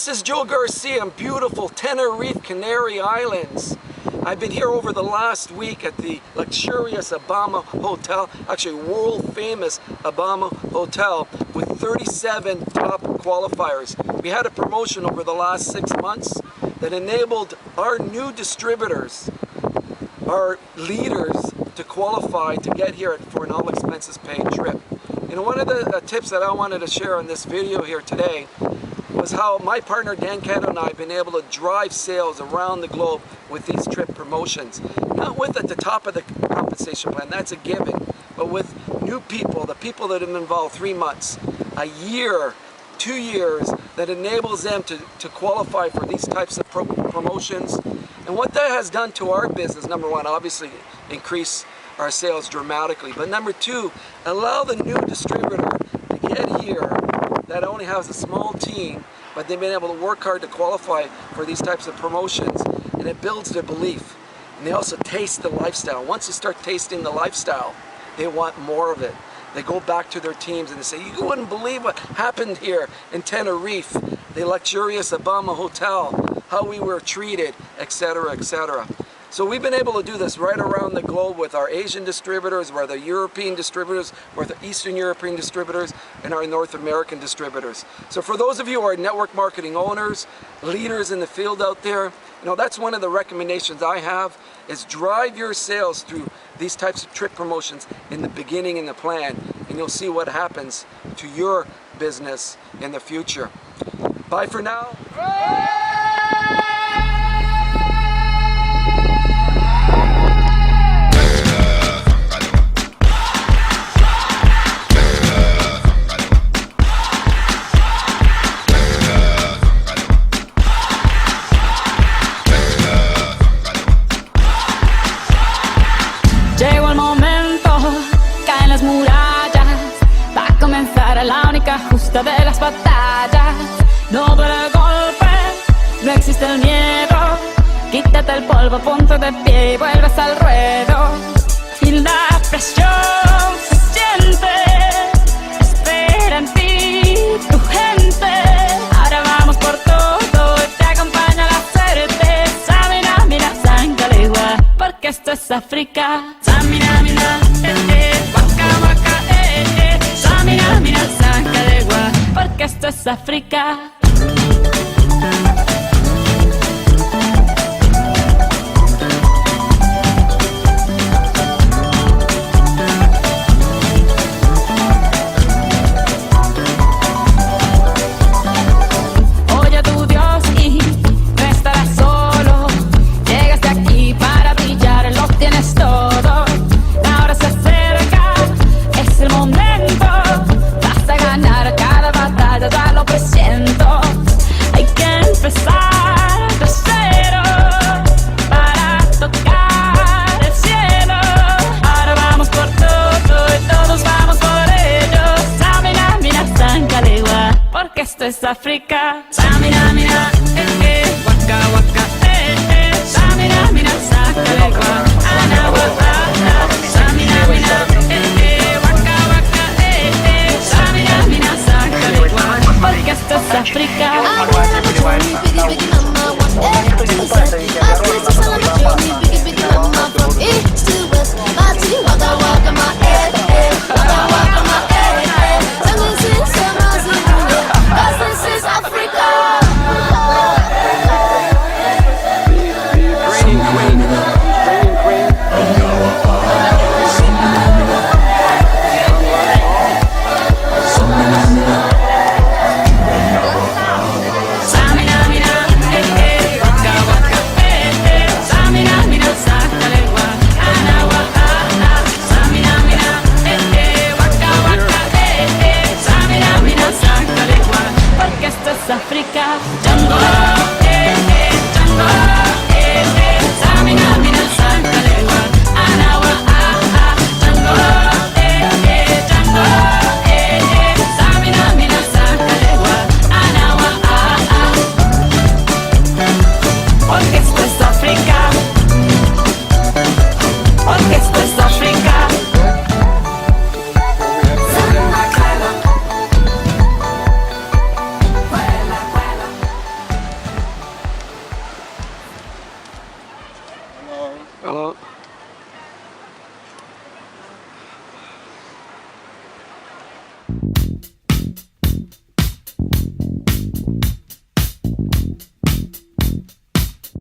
This is Joe Garcia in beautiful Tenerife, Canary Islands. I've been here over the last week at the luxurious Obama Hotel, actually world famous Obama Hotel, with 37 top qualifiers. We had a promotion over the last 6 months that enabled our new distributors, our leaders, to qualify to get here for an all expenses paid trip. You know, one of the tips that I wanted to share on this video here today was how my partner Dan Cato and I have been able to drive sales around the globe with these trip promotions. Not with at the top of the compensation plan, that's a given, but with new people, the people that have been involved 3 months, a year, 2 years, that enables them to qualify for these types of promotions. And what that has done to our business, number one, obviously increase our sales dramatically, but number two, allow the new distributor to get here that only has a small team, but they've been able to work hard to qualify for these types of promotions, and it builds their belief. And they also taste the lifestyle. Once they start tasting the lifestyle, they want more of it. They go back to their teams and they say, you wouldn't believe what happened here in Tenerife, the luxurious Obama Hotel, how we were treated, etc., etc. So we've been able to do this right around the globe with our Asian distributors, with our European distributors, with our Eastern European distributors, and our North American distributors. So for those of you who are network marketing owners, leaders in the field out there, you know, that's one of the recommendations I have, is drive your sales through these types of trip promotions in the beginning in the plan, and you'll see what happens to your business in the future. Bye for now. Llegó el momento, caen las murallas, va a comenzar la única justa de las batallas. No duele el golpe, no existe el miedo, quítate el polvo, ponte de pie y vuelves al ruedo. Y la presión se siente, espera en ti tu gente. Ahora vamos por todo y te acompaña la certeza. Mira, mira, Sancalegua, porque esto es África. Samina, mina, waka, waka, Samina, mina, Sancalegua, porque esto es África. Oye a tu Dios y no estarás solo. Llegaste aquí para brillar, lo tienes todo. La hora se acerca, es el momento. Vas a ganar cada batalla, ya lo presiento. Hay que empezar de cero para tocar el cielo. Ahora vamos por todo y todos vamos por ello. Samina, mina, Sancalegua, porque esto es África. Samina, mina, waka, waka, Samina, mina, Sancalegua, Anawa, Samina, mina, waka, waka, Samina, mina, Sancalegua, porque esto es África. This is Africa. Hello.